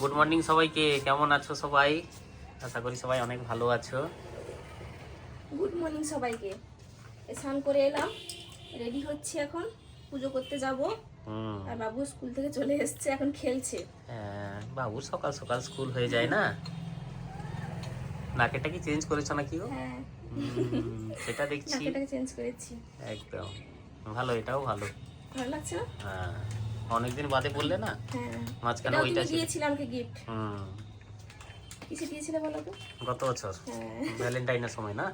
Good morning সবাইকে, কেমন আছো সবাই? আশা করি সবাই অনেক ভালো আছো। গুড মর্নিং সবাইকে। স্নান করে এলাম, রেডি হচ্ছি, এখন পুজো করতে যাব। আর বাবু স্কুল থেকে চলে এসেছে, এখন খেলছে। হ্যাঁ, বাবুর সকাল সকাল স্কুল হয়ে যায় না। নাকেটা কি চেঞ্জ করেছো নাকি গো? হ্যাঁ, সেটা দেখছি। নাকেটাকে চেঞ্জ করেছি। একদম ভালো, এটাও ভালো। ভালো লাগছে না? হ্যাঁ, অনেকদিন বাদে বললে না। হ্যাঁ, মাঝখানে এটাও ওইটা তুমি ছিল। দিয়েছিলে আমাকে গিফট। হুম, কিসে দিয়েছিলে বলো তো? গত বছর হ্যাঁ। ভ্যালেন্টাইনের সময় না।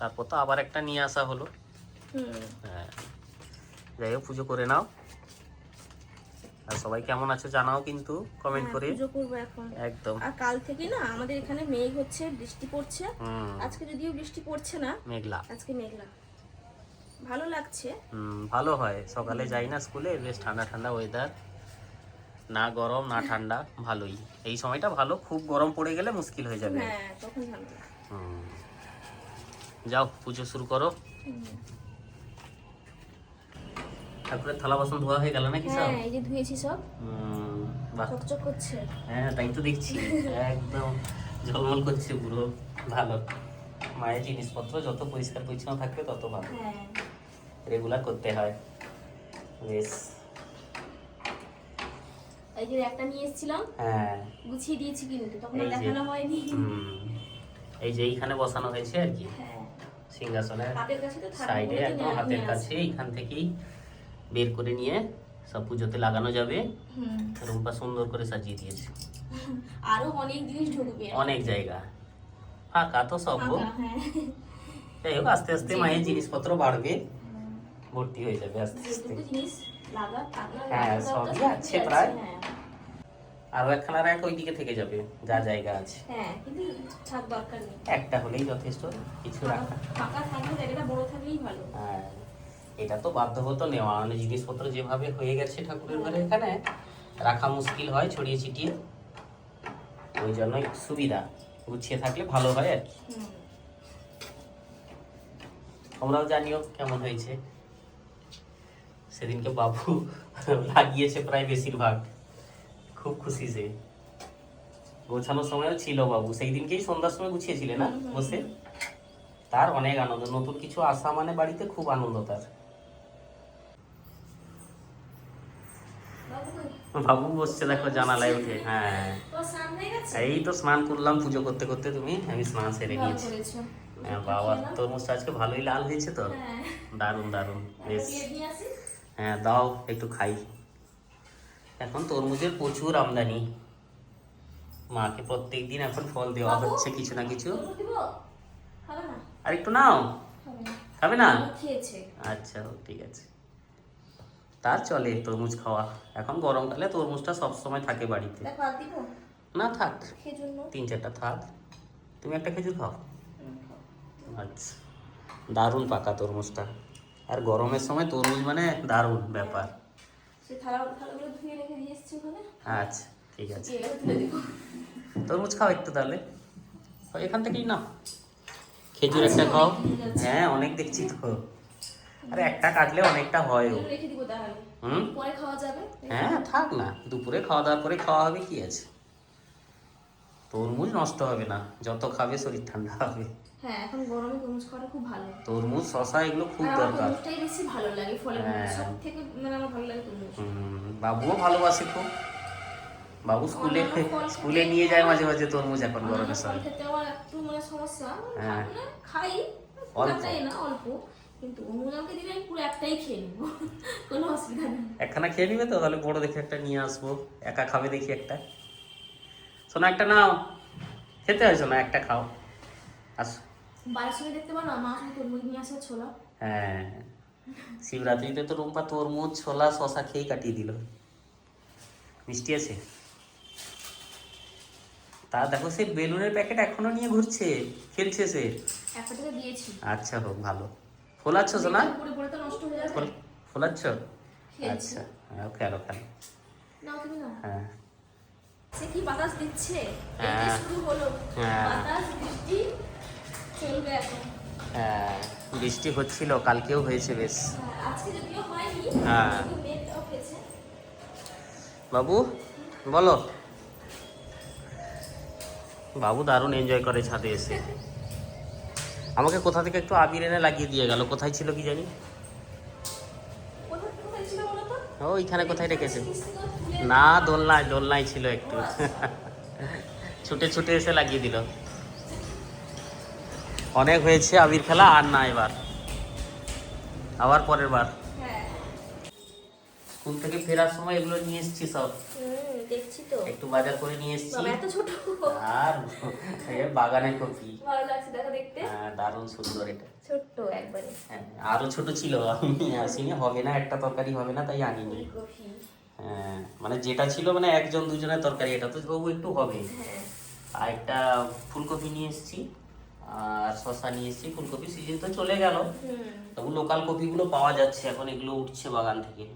তারপর তো আবার একটা নিয়ে আসা হলো। হুম। হ্যাঁ, যাই হোক, পুজো করে নাও। আর সবাই কেমন আছো জানাও কিন্তু কমেন্ট হ্যাঁ, করে। পুজো করবো এখন। একদম। আর কাল থেকে না আমাদের এখানে মেঘ হচ্ছে, বৃষ্টি পড়ছে। হুম, আজকে যদিও বৃষ্টি পড়ছে না, মেঘলা। আজকে মেঘলা। ভালো লাগছে। ভালো হয়, সকালে যাই না স্কুলে, বেশ ঠান্ডা ঠান্ডা ওয়েদার, না গরম না ঠান্ডা, ভালোই। এই সময়টা ভালো, খুব গরম পড়ে গেলে মুশকিল হয়ে যাবে। হ্যাঁ, তখন ভালো লাগে। হুম, যাও পুজো শুরু করো। হুম। তারপরে থালা বাসন ধোয়া হয়ে গেল নাকি সব? হ্যাঁ, এই যে ধুয়েছি সব, বাহ, চকচক করছে। হ্যাঁ তাই তো দেখছি, একদম ঝলমল করছে পুরো। ভালো, মায়ের জিনিসপত্র যত পরিষ্কার পরিচ্ছন্ন থাকবে তত ভালো। হ্যাঁ, রেগুলার করতে হয়। বেশ। এই যে একটা নিয়ে এসেছিলাম, হ্যাঁ, গুছিয়ে দিয়েছি কিন্তু তখন এই আর যে। দেখানো হয়নি। এই যে এইখানে বসানো হয়েছে আর কি, হ্যাঁ, সিংহাসনের হাতের কাছে তো থাকবে সাইডে, বলে তো একদম হাতের নিয়ে কাছে, আসি। এইখান থেকেই বের করে নিয়ে সব পুজোতে লাগানো যাবে। হুম। রুম্পা সুন্দর করে সাজিয়ে দিয়েছে। আরো অনেক জিনিস ঢুকবে। অনেক জায়গা ফাঁকা তো সব গো। ফাঁকা, হ্যাঁ। যাই হোক, আস্তে আস্তে মায়ের জিনিসপত্র বাড়বে, ভর্তি হয়ে যাবে আস্তে আস্তে। যেটুকু জিনিস লাগা থাকলে হ্যাঁ, রাখা সবই দরকার, আছে সবই প্রায়। হ্যাঁ। আরো একখানা রাখ ওই দিকে থেকে যাবে, যা জায়গা আছে। হ্যাঁ, কিন্তু থাক, দরকার নেই। একটা হলেই যথেষ্ট, কিছু রাখা। ফাঁকা থাকলে জায়গাটা বড় থাকলেই ভালো। হ্যাঁ, এটা তো বাধ্যগত নেওয়া, মানে জিনিসপত্র যেভাবে হয়ে গেছে ঠাকুরের ঘরে, এখানে রাখা মুশকিল হয় ছড়িয়ে ছিটিয়ে, ওই জন্যই সুবিধা, গুছিয়ে থাকলে ভালো হয় আর কি। হুম। তোমরাও জানিও কেমন হয়েছে। সেদিনকে বাবু লাগিয়েছে প্রায় বেশিরভাগ, খুব খুশি সে। গোছানোর সময়ও ছিল বাবু, সেই দিনকেই সন্ধ্যার সময় গুছিয়েছিলে না বসে। তার অনেক আনন্দ, নতুন কিছু আসা মানে বাড়িতে খুব আনন্দ তার। বাবু বসছে দেখো জানালায় উঠে। হ্যাঁ, তোর স্নান হয়ে গেছে? এই তো স্নান করলাম পুজো করতে করতে, আমি স্নান সেরে ভালো নিয়েছি। করেছো। হ্যাঁ বাবা, তরমুজটা আজকে ভালোই লাল হয়েছে তো। হ্যাঁ। দারুণ দারুণ, বেশ। প্লেট নিয়ে আসি। হ্যাঁ দাও, একটু খাই। এখন তরমুজের প্রচুর আমদানি, মাকে প্রত্যেকদিন এখন ফল দেওয়া হচ্ছে কিছু না কিছু। তরমুজ দিব? খাবে না? আর একটু নাও। খাবে না। খাবে না? বাবু খেয়েছে। আচ্ছা, ঠিক আছে। তার চলে তরমুজ খাওয়া, এখন গরমকালে তরমুজটা সব সময় থাকে বাড়িতে। দেখো আর দিব? না থাক, খেজুর নাও। 3-4টা থাক। তুমি একটা খেজুর খাও। খাও। আচ্ছা, দারুণ পাকা তরমুজটা। আর গরমের সময় তরমুজ মানে দারুণ ব্যাপার। সে থালাগুলো ধুয়ে রেখে দিয়ে এসছি ওখানে। আচ্ছা, ঠিক আছে। এগুলো তুলে দিব। তরমুজ খাও একটু তাহলে, এখান থেকেই না। খেজুর একটা খাও। হ্যাঁ, অনেক দেখছি তো। আরে একটা কাটলে অনেকটা হয়। এগুলো রেখে দিব তাহলে। হুম, পরে খাওয়া যাবে। হ্যাঁ থাক না, দুপুরে খাওয়া দাওয়ার পরে খাওয়া হবে, কি আছে। তরমুজ নষ্ট হবে না, যত খাবে শরীর ঠান্ডা হবে। হ্যাঁ, এখন গরমে তরমুজ খাওয়াটা খুব ভালো। তরমুজ, শশা এগুলো খুব আর আমার দরকার। তরমুজটাই বেশি ভালো লাগে ফলের মধ্যে, হ্যাঁ। সব থেকে মানে আমার ভালো লাগে তরমুজ। বাবুও ভালোবাসে খুব। বাবু স্কুলে অন্যান্য ফল স্কুলে খেতে নিয়ে যায় আমার- মাঝে মাঝে তরমুজ এখন অন্যান্য গরমের ফল সময়। খেতে আমার একটু মানে সমস্যা। হ্যাঁ। মানে খাই, খুব অল্প। একটাই না, অল্প। কিন্তু তরমুজ আমাকে দিলে আমি পুরো একটাই খেয়ে নেবো। কোনো অসুবিধা নেই। একখানা খেয়ে নিবে তো, তাহলে বড় দেখে একটা নিয়ে আসবো। একা খাবে দেখি একটা। শোনা একটা নাও, খেতে হয় শোনা, একটা খাও। আস। বাড়ির সঙ্গে দেখতে পারো না, মা শুধু তরমুজ নিয়ে আসে, ছোলা। হ্যাঁ, শিবরাত্রিতে তো রুম্পা তরমুজ, ছোলা, শশা খেয়েই কাটিয়ে দিল। মিষ্টি আছে। তা দেখো, সে বেলুনের প্যাকেট এখনো নিয়ে ঘুরছে, খেলছে সে। একটা থেকে দিয়েছি। আচ্ছা, হোক ভালো। ফোলাচ্ছ শোনা? পরে পরে তো নষ্ট হয়ে যাবে। ফোলাচ্ছ? খেলছি। আচ্ছা, হ্যাঁ খেলো খেলো। নাও তুমি নাও। হ্যাঁ। সে কি বাতাস দিচ্ছে, এই যে হ্যাঁ। শুরু হলো। হ্যাঁ। বাতাস বৃষ্টি চলবে এখন। হ্যাঁ, বৃষ্টি হচ্ছিল, কালকেও হয়েছে বেশ। আজকে যদিও হয়নি, হ্যাঁ। কিন্তু মেঘটাও হয়েছে। বাবু, বলো। বাবু দারুণ এনজয় করে ছাদে এসে। আমাকে কোথা থেকে একটু আবির এনে লাগিয়ে দিয়ে গেল, কোথায় ছিল কি জানি। কোথায় ছিল বলো তো? ওইখানে কোথায় রেখেছে। জিনিসটা তো তুলে না, দোলনায় দোলনায় ছিল একটু। ছুটে ছুটে এসে লাগিয়ে দিল। অনেক হয়েছে আবির খেলা, আর না এবার, আবার পরের বার। হ্যাঁ। স্কুল থেকে ফেরার সময় এগুলো নিয়ে এসেছি সব, দেখছি তো। একটু বাজার করে নিয়ে এসেছি। বাবা এত ছোট। আর বাগানের কপি, ভালো লাগছে দেখো দেখতে। দারুণ সুন্দর এটা। ছোট্ট একবারে। হ্যাঁ, আরো ছোট ছিল, আমি আসিনি, হবে না, একটা তরকারি হবে না, তাই আনিনি। ফুলকপি। হ্যাঁ, মানে যেটা ছিল মানে একজন দুজনের তরকারি, এটা তো তবু একটু হবে। হ্যাঁ। আর একটা ফুলকপি নিয়ে এসেছি, আর শসা নিয়ে এসেছি। ফুলকপি সিজন তো চলে গেল, তবু লোকাল কপিগুলো পাওয়া যাচ্ছে এখন, এগুলো উঠছে বাগান থেকে।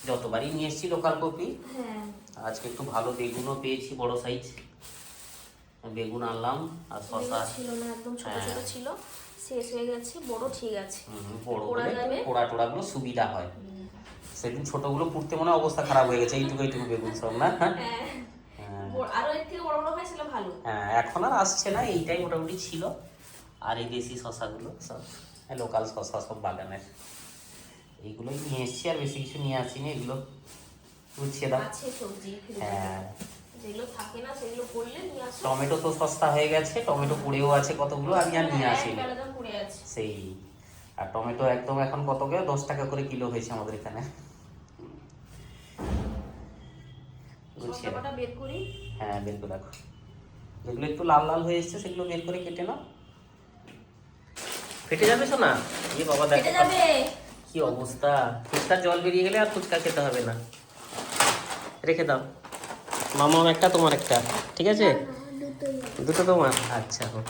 যতবারই নিয়ে এসেছি লোকাল কপি। হ্যাঁ। আজকে একটু ভালো বেগুনও পেয়েছি, বড় সাইজ বেগুন আনলাম, আর শসা। ছিল না, একদম ছোট ছোট ছিল, শেষ হয়ে গেছে। বড় ঠিক আছে, বড় পোড়া হলে যাবে। পোড়া টোড়াগুলো সুবিধা হয়। সেদিন ছোটগুলো পুড়তে মনে হয় অবস্থা খারাপ হয়ে গেছে, এইটুকু এইটুকু বেগুন সব না। হ্যাঁ। হ্যাঁ। আরো এর থেকে বড় বড় হয়েছিল ভালো। হ্যাঁ, এখন আর আসছে না, এইটাই মোটামুটি ছিল। আর এই দেশি শশাগুলো সব লোকাল শশা, সব বাগানের, এইগুলোই নিয়ে এসেছি, আর বেশি কিছু নিয়ে আসিনি। এগুলো গুছিয়ে দাও। আছে সবজি হ্যাঁ, যেগুলো থাকে না সেগুলো করলে নিয়ে আসো। টমেটো তো সস্তা হয়ে গেছে, টমেটো পুড়েও আছে কতগুলো, আমি আর নিয়ে আসিনি। একদম পড়ে আছে সেই, আর টমেটো একদম এখন কত করে, 10 টাকা করে কিলো হয়েছে আমাদের এখানে। গুছিয়ে দাও। শসাটা বের করি। হ্যাঁ, বের করে রাখো। যেগুলো একটু লাল লাল হয়ে এসছে সেগুলো বের করে কেটে নাও। ফেটে যাবে শোনা, ইয়ে বাবা দেখো কেটে যাবে। কি অবস্থা। ফুচকার জল বেরিয়ে গেলে আর ফুচকা খেতে হবে না। রেখে দাও, মামাম একটা, তোমার একটা, ঠিক আছে? দুটো তোমার, আচ্ছা হোক।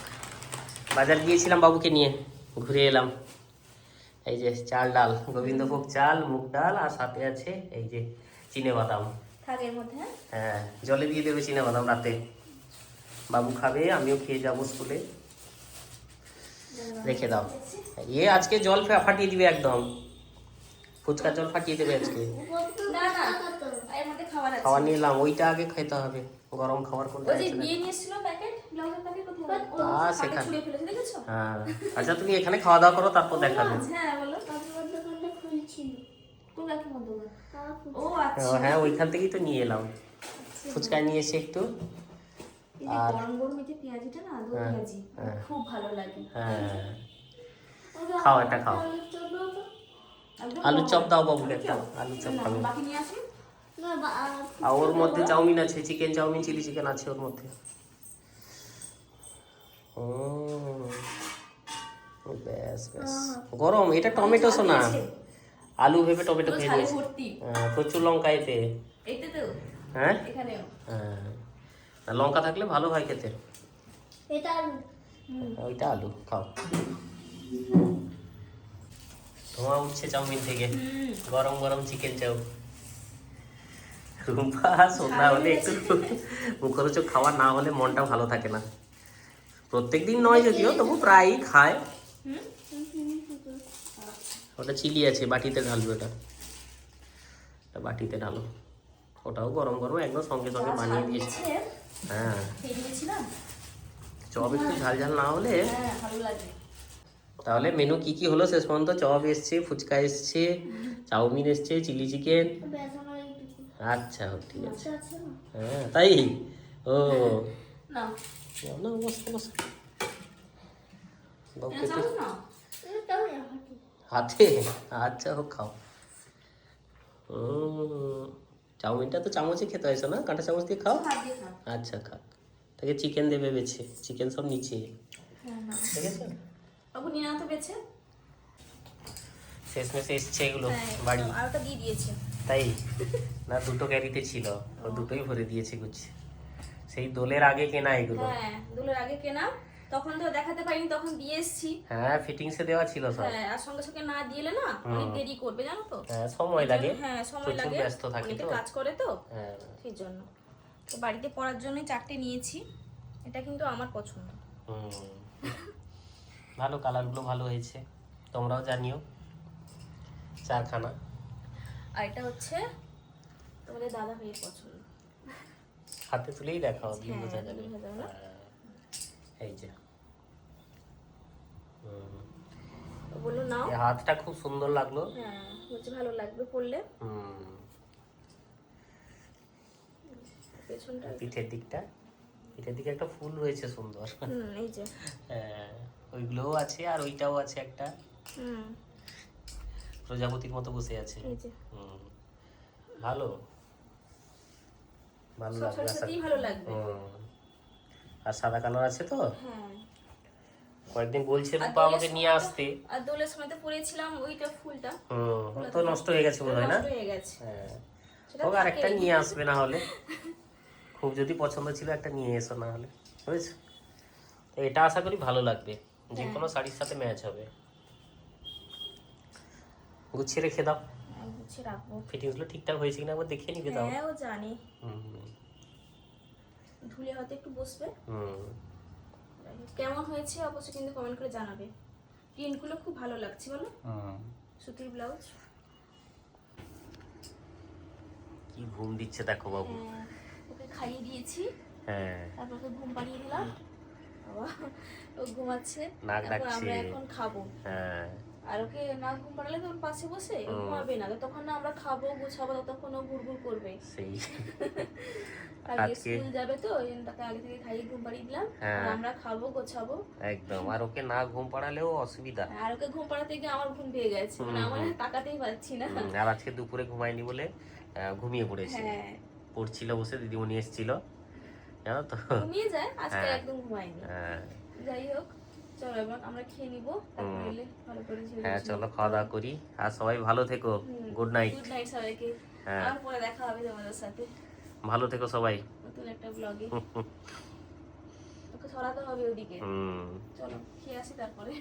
বাজার গিয়েছিলাম বাবুকে নিয়ে, ঘুরে এলাম। এই যে চাল ডাল, গোবিন্দভোগ চাল, মুগ ডাল, আর সাথে আছে এই যে চিনে বাদাম। থাকের মধ্যে। হ্যাঁ, জলে দিয়ে দেবে চিনে বাদাম রাতে, বাবু খাবে, আমিও খেয়ে যাবো স্কুলে। রেখে দাও। আজকে জল ফাটিয়ে দিবে একদম, ফুচকার জল ফাটিয়ে দেবে আজকে। না না, এর মধ্যে খাবার আছে। খাবার নিলাম, ওইটা আগে খেতে হবে, গরম খাবার কোনটা ওই যে আছে না? দিয়ে নিয়েছিল প্যাকেট, ব্লাউজের প্যাকেট কোথায়? সেখানে ছুঁড়ে ফেলেছে দেখেছো? হ্যাঁ। আচ্ছা, তুমি এখানে খাওয়া দাওয়া করো, তারপর দেখাবে। হ্যাঁ বলো। কোন কাকি বন্ধ? ও আচ্ছা। হ্যাঁ, ওইখান থেকেই তো নিয়ে এলাম, ফুচকা নিয়ে এসে একটু। এই যে গরম গরম এই যে পেঁয়াজিটা না, দই পেঁয়াজি, খুব ভালো লাগে। হ্যাঁ, খাও, এটা খাও। আলুর চপ দাও বাবুকে একটা, আলুর চপ খাবে। বাকি নিয়ে আসি। আর ওর মধ্যে চাউমিন আছে, চিকেন চাউমিন, চিলি চিকেন আছে ওর মধ্যে। ব্যাস ব্যাস, গরম। এটা টমেটো শোনা, আলু ভেবে টমেটো খেয়ে ঝালে নিয়েছি। ভর্তি। প্রচুর লঙ্কা এতে। এইতে তো, হ্যাঁ এখানেও। হ্যাঁ, আর লঙ্কা থাকলে ভালো হয় খেতে। এটা আলু। ওইটা আলু, খাও। ধোঁয়া উঠছে চাউমিন থেকে, গরম গরম চিকেন চাউ। রুম্পা সোনা হলে একটু মুখরোচক খাবার না হলে মনটা ভালো থাকে না। প্রত্যেকদিন নয় যদিও, তবু প্রায়ই খায়। ওটা চিলি আছে, বাটিতে ঢালবে, ওটা বাটিতে ঢালো। ওটাও গরম গরম একদম সঙ্গে সঙ্গে বানিয়ে দিয়েছি। হ্যাঁ, চপ একটু ঝাল ঝাল না হলে। ভালো লাগে। তাহলে মেনু কি কি হলো শেষ পর্যন্ত? চপ এসছে, ফুচকা এসছে, চাউমিন এসছে, চিলি চিকেন। আচ্ছা হোক, ঠিক আছে। হ্যাঁ, তাই? ও না না, বসো বসো। বাবুকে এটা একটু না, হাতে, আচ্ছা হোক, খাও। চাউমিনটা তো চামচে খেতে হয়েছে না, কাঁটা চামচ দিয়ে খাও। হাত দিয়ে খা। আচ্ছা, খাক। তাকে চিকেন দেবে বেছে, চিকেন সব নিচে, ঠিক আছে? বাবু নিয়ে নাও তো বেছে। শেষমেশে এসছে এগুলো বাড়ি, আর ওটা দিয়ে দিয়েছে। তাই না? দুটো ক্যারিতে ছিল, ও দুটোই ভরে দিয়েছে গুছিয়ে। সেই দোলের আগে কেনা এগুলো। হ্যাঁ, দোলের আগে কেনা, তখন তো দেখাতে পারিনি, তখন দিয়ে এসেছি। হ্যাঁ, ফিটিংসে দেওয়া ছিল সব। হ্যাঁ, আর সঙ্গে সঙ্গে না দিলে না অনেক দেরি করবে, জানো তো। হ্যাঁ, সময় লাগে। হ্যাঁ, সময় প্রচুর লাগে, ব্যস্ত থাকি অনেকে তো। কাজ করে তো, হ্যাঁ। সেই জন্য। তো বাড়িতে পড়ার জন্য 4টে নিয়েছি, এটা কিন্তু আমার পছন্দ। ভালো, কালারগুলো ভালো হয়েছে, তোমরাও জানিও। 4খানা। আর এটা হচ্ছে তোমাদের দাদা ভাইয়ের পছন্দ। হাতে তুলেই দেখাও, দিয়ে হ্যাঁ, বোঝা যাবে। বোঝা যাবে না। হ্যাঁ, এই যে ও বললো নাও। এই হাতটা খুব সুন্দর লাগলো। হ্যাঁ, বলছে ভালো লাগবে পরলে। পেছনটা পিঠের দিকটা, পিঠের দিকে একটা ফুল রয়েছে সুন্দর। এই যে হ্যাঁ, ওইগুলোও আছে আর ওইটাও আছে একটা, প্রজাপতির মতো বসে আছে। এই যে ভালো, ভালো লাগবে। সত্যিই ভালো লাগবে। আর সাদা কালার আছে তো, হ্যাঁ, কয়েকদিন বলছে রূপা আমাকে নিয়ে আসতে। আর দোলের সময় তো পরেছিলাম ওইটা ফুলটা, তো নষ্ট হয়ে গেছে বোধ হয় না? নষ্ট হয়ে গেছে। হ্যাঁ, সেটা হোক, আর একটা থাকেই। নিয়ে আসবে না হলে। খুব যদি পছন্দ ছিল একটা নিয়ে এসো না হলে, বুঝেছো? তো এটা আশা করি ভালো লাগবে, যে কোনো শাড়ির সাথে ম্যাচ হবে। গুছিয়ে রেখে দাও, গুছিয়ে রাখবো। ফিটিংসগুলো ঠিকঠাক হয়েছে কিনা একবার দেখে নিবে দাও। হ্যাঁ, ও জানি। হুম ধুলে হয়তো একটু বসবে। হুম। কেমন হয়েছে অবশ্যই কিন্তু কমেন্ট করে জানাবে। প্রিন্টগুলো খুব ভালো লাগছে বলো, সুতির ব্লাউজ। কি ঘুম দিচ্ছে দেখো বাবু। ওকে খাইয়ে দিয়েছি, হ্যাঁ, তারপর ওকে ঘুম পাড়িয়ে দিলাম। বাবা, ও ঘুমাচ্ছে, নাক তারপর ডাকছে। আমরা এখন খাবো। হ্যাঁ, আর ওকে না ঘুম পাড়ালে তো ওর পাশে বসে ও ঘুমাবে না, তখন না আমরা খাবো গোছাবো, ততক্ষণ ও ঘুরঘুর করবে। সেই আগে আজকে স্কুল যাবে তো ওই জন্য তাকে আগে থেকে খাইয়ে ঘুম পাড়িয়ে দিলাম, হ্যাঁ। আর আমরা খাবো গোছাবো। একদম, আর ওকে না ঘুম পাড়ালেও অসুবিধা। আর ওকে ঘুম পাড়াতে গিয়ে আমার ঘুম পেয়ে গেছে, মানে আমার তাকাতেই পারছি না। আর আজকে দুপুরে ঘুমায়নি বলে ঘুমিয়ে পড়েছে। হ্যাঁ, পড়ছিল বসে, দিদিমণি এসেছিল, জানো তো। ঘুমিয়ে যায়, আজকে হ্যাঁ। একদম ঘুমায়নি। হ্যাঁ যাই হোক, চলো এবার আমরা খেয়ে নিবো, তারপর এলে ভালো করে হ্যাঁ, চলো খাওয়া দাওয়া করি। আর সবাই ভালো থেকো, গুড নাইট। গুড নাইট সবাইকে। হ্যাঁ। আর পরে দেখা হবে তোমাদের সাথে ভালো থেকো সবাই। নতুন একটা ব্লগে। ওকে সরাতে হবে ওদিকে। চলো খেয়ে আসি তারপরে।